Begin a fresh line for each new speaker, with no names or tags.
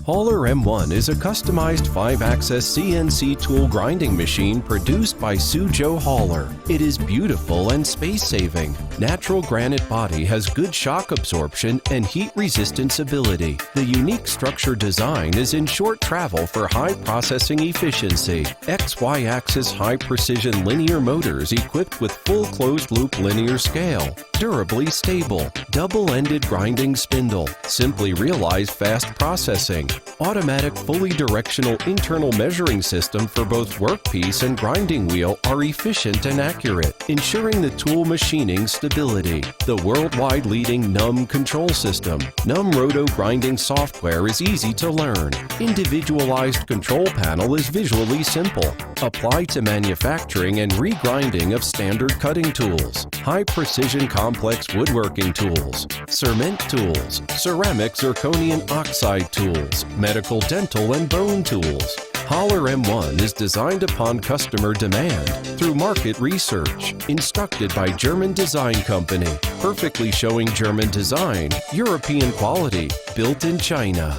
Hauler M1 is a customized 5-axis CNC tool grinding machine produced by Suzhou Hauler. It is beautiful and space-saving. Natural granite body has good shock absorption and heat resistance ability. The unique structure design is in short travel for high processing efficiency. XY axis high precision linear motors equipped with full closed loop linear scale. Durably stable. Double-ended grinding spindle. Simply realize fast processing. Automatic fully directional internal measuring system for both workpiece and grinding wheel are efficient and accurate, ensuring the tool machining stability. The worldwide leading NUM control system. NUM Roto grinding software is easy to learn. Individualized control panel is visually simple. Apply to manufacturing and regrinding of standard cutting tools. High precision complex woodworking tools. Cement tools. Ceramic zirconium oxide tools. Medical, dental, and bone tools. Hauler M1 is designed upon customer demand through market research, instructed by German design company, perfectly showing German design, European quality, built in China.